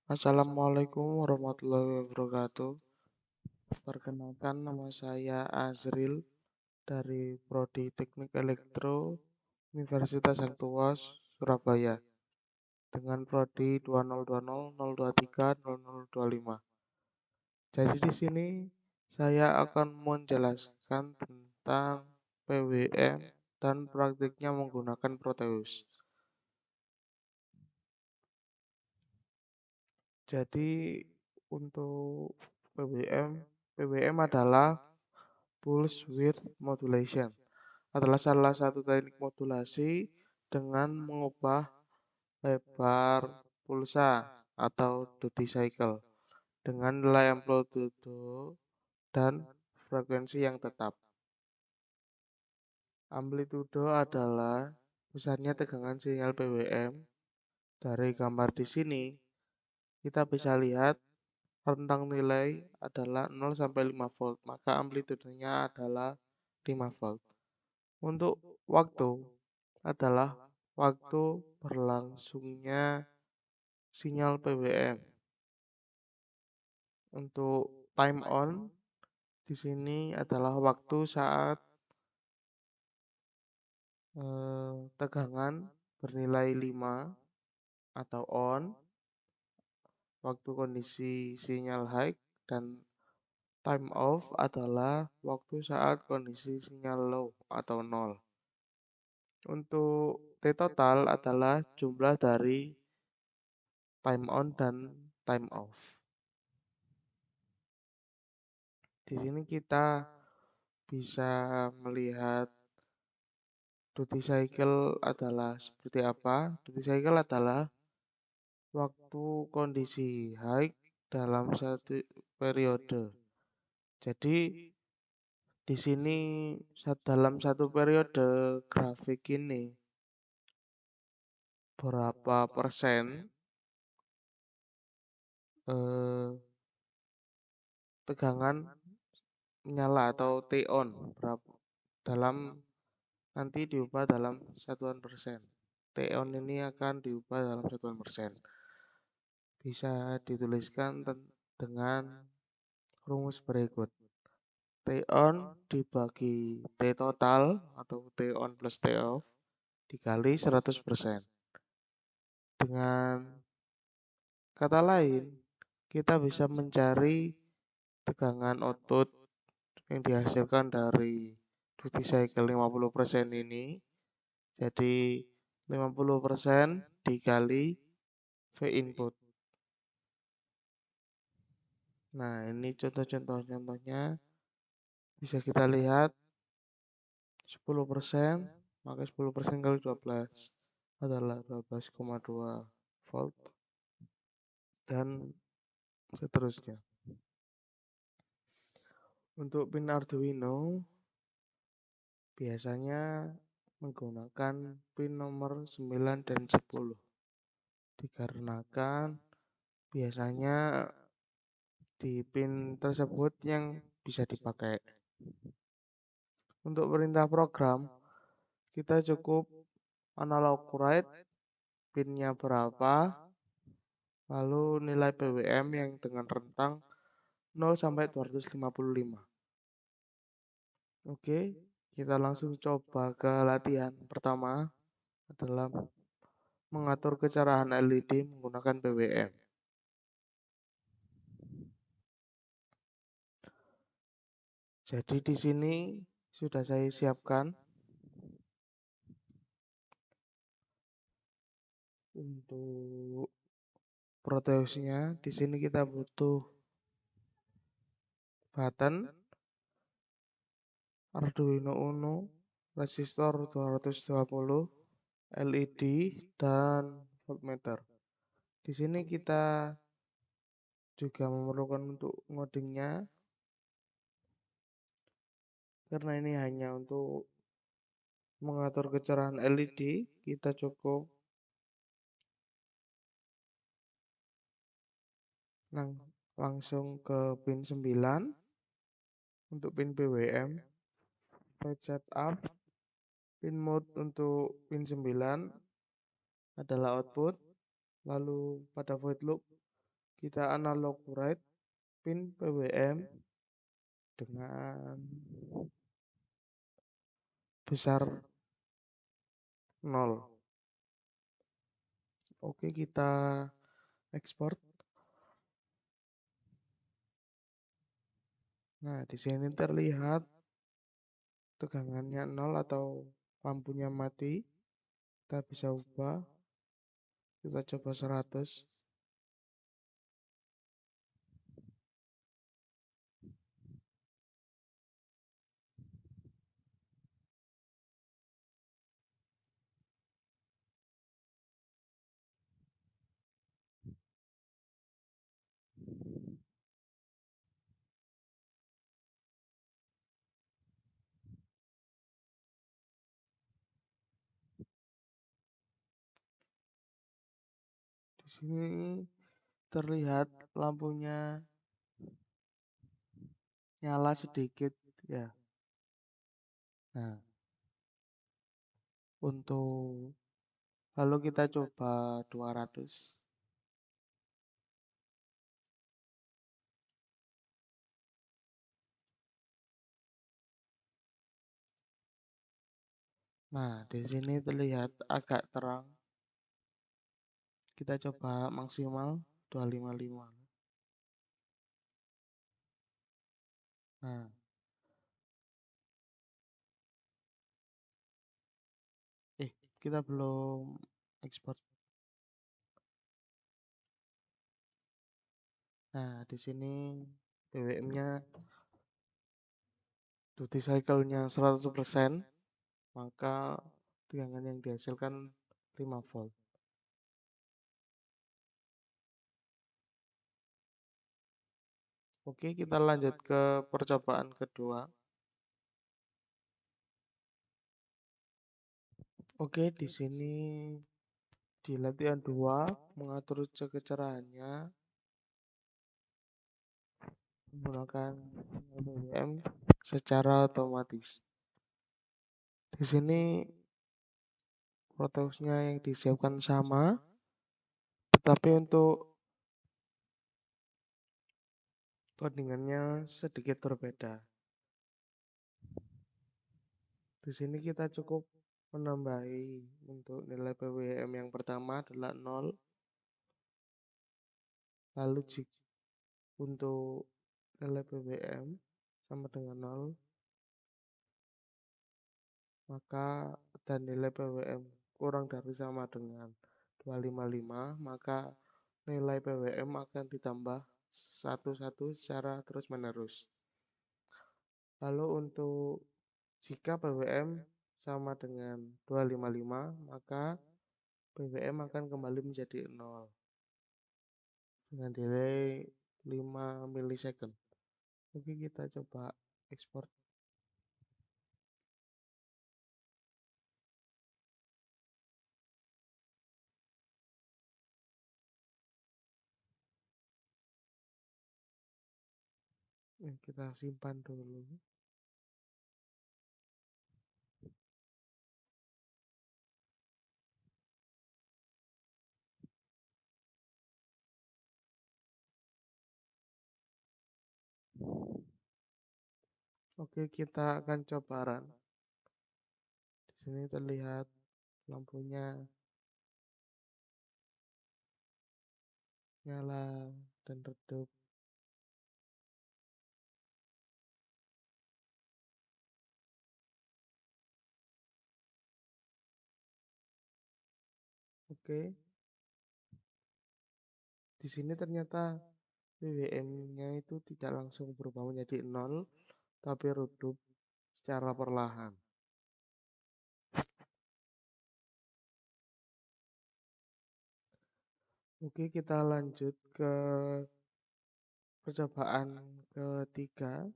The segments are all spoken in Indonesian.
Assalamualaikum warahmatullahi wabarakatuh. Perkenalkan nama saya Azril dari Prodi Teknik Elektro Universitas Hang Tuas, Surabaya dengan prodi 202002300025. Jadi di sini saya akan menjelaskan tentang PWM dan praktiknya menggunakan Proteus. Jadi untuk PWM adalah Pulse Width Modulation, adalah salah satu teknik modulasi dengan mengubah lebar pulsa atau duty cycle dengan nilai amplitudo dan frekuensi yang tetap. Amplitudo adalah besarnya tegangan sinyal PWM. Dari gambar di sini, kita bisa lihat rentang nilai adalah 0 sampai 5 volt, maka amplitudenya adalah 5 volt. Untuk waktu adalah waktu berlangsungnya sinyal PWM. Untuk time on di sini adalah waktu saat tegangan bernilai 5 atau on, waktu kondisi sinyal high, dan time off adalah waktu saat kondisi sinyal low atau 0. Untuk T total adalah jumlah dari time on dan time off. Di sini kita bisa melihat duty cycle adalah seperti apa. Duty cycle adalah waktu kondisi high dalam satu periode. Jadi di sini dalam satu periode grafik ini berapa persen tegangan menyala atau T on berapa dalam nanti diubah dalam satuan persen. T on ini akan diubah dalam satuan persen. Bisa dituliskan dengan rumus berikut. T on dibagi T total atau T on plus T off dikali 100%. Dengan kata lain, kita bisa mencari tegangan output yang dihasilkan dari duty cycle 50% ini. Jadi 50% dikali V input. Nah, ini contohnya bisa kita lihat 10%, maka 10% kali 12 adalah 12,2 volt dan seterusnya. Untuk pin Arduino biasanya menggunakan pin nomor 9 dan 10 dikarenakan biasanya di pin tersebut yang bisa dipakai. Untuk perintah program, kita cukup analog write pinnya berapa, lalu nilai PWM yang dengan rentang 0 sampai 255. Oke, kita langsung coba ke latihan. Pertama adalah mengatur kecerahan LED menggunakan PWM. Jadi di sini sudah saya siapkan untuk Proteusnya. Di sini kita butuh button, Arduino Uno, resistor 220, LED, dan voltmeter. Di sini kita juga memerlukan untuk ngodingnya, karena ini hanya untuk mengatur kecerahan LED, kita cukup langsung ke pin 9 untuk pin PWM, void setup, pin mode untuk pin 9 adalah output, lalu pada void loop kita analog write pin PWM dengan besar 0. Oke, kita ekspor. Nah, di sini terlihat tegangannya 0 atau lampunya mati. Kita bisa ubah. Kita coba 100. Di sini terlihat lampunya nyala sedikit ya. Nah, untuk lalu kita coba 200. Nah, di sini terlihat agak terang. Kita coba maksimal 255. Nah, kita belum ekspor. Nah, di sini BBM-nya duty cycle-nya 100%, maka tegangan yang dihasilkan 5 volt. Oke, kita lanjut ke percobaan kedua. Oke, di sini di latihan 2 mengatur kecerahannya menggunakan BBM secara otomatis. Di sini proteusnya yang disiapkan sama, tetapi untuk codingannya sedikit berbeda. Di sini kita cukup menambahi untuk nilai PWM yang pertama adalah 0. Lalu jika untuk nilai PWM sama dengan 0, maka dan nilai PWM kurang dari sama dengan 255, maka nilai PWM akan ditambah satu-satu secara terus-menerus. Lalu untuk jika PWM sama dengan 255, maka PWM akan kembali menjadi 0 dengan delay 5 milisecond. Oke, kita coba ekspor. Kita simpan dulu. Oke, kita akan coba run. Di sini terlihat lampunya nyala dan redup. Oke. Di sini ternyata BBM-nya itu tidak langsung berubah menjadi 0, tapi redup secara perlahan. Oke, kita lanjut ke percobaan ketiga.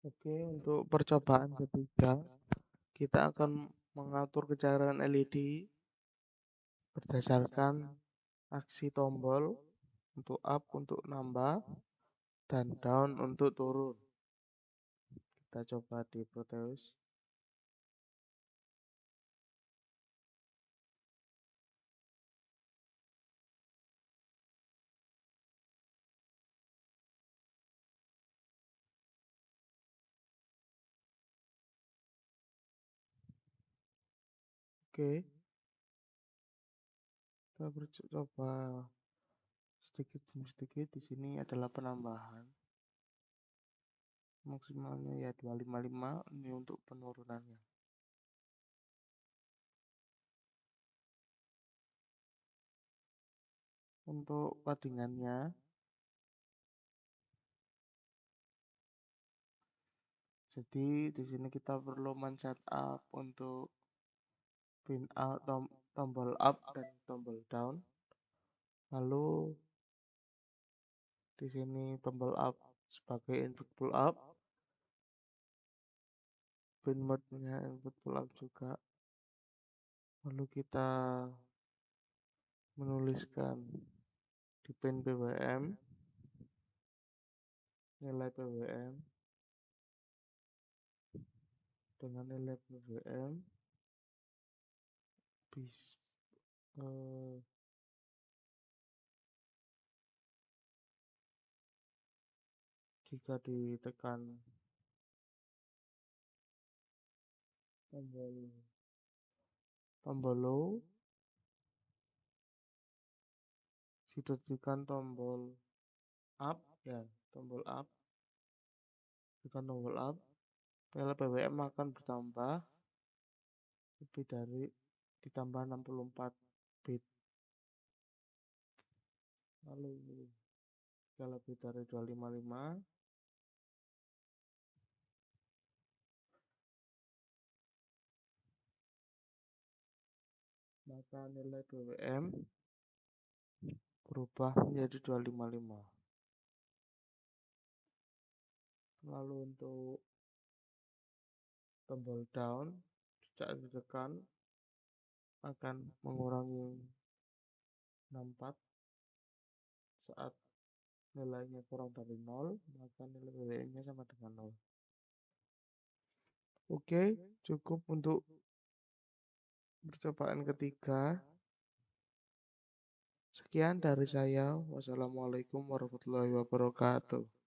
Oke, untuk percobaan ketiga, kita akan mengatur kecerahan LED berdasarkan aksi tombol untuk up untuk nambah dan down untuk turun. Kita coba di Proteus. Oke, kita coba sedikit demi sedikit. Di sini adalah penambahan. Maksimalnya ya 255, ini untuk penurunannya. Untuk paddingannya, jadi di sini kita perlu men-setup untuk pin up, tombol up dan tombol down. Lalu di sini tombol up sebagai input pull up, pin mode-nya input pull up juga. Lalu kita menuliskan di pin PWM, nilai PWM dengan nilai PWM bis jika ditekan tombol low, jika ditekan tombol up ya, tombol up, tekan tombol up, nilai PWM akan bertambah lebih dari ditambah 64 bit. Lalu jika lebih dari 255, maka nilai PWM berubah menjadi 255. Lalu untuk tombol down saat ditekan akan mengurangi 64. Saat nilainya kurang dari 0, maka nilai PWM-nya sama dengan 0. Oke, cukup untuk percobaan ketiga. Sekian dari saya. Wassalamualaikum warahmatullahi wabarakatuh.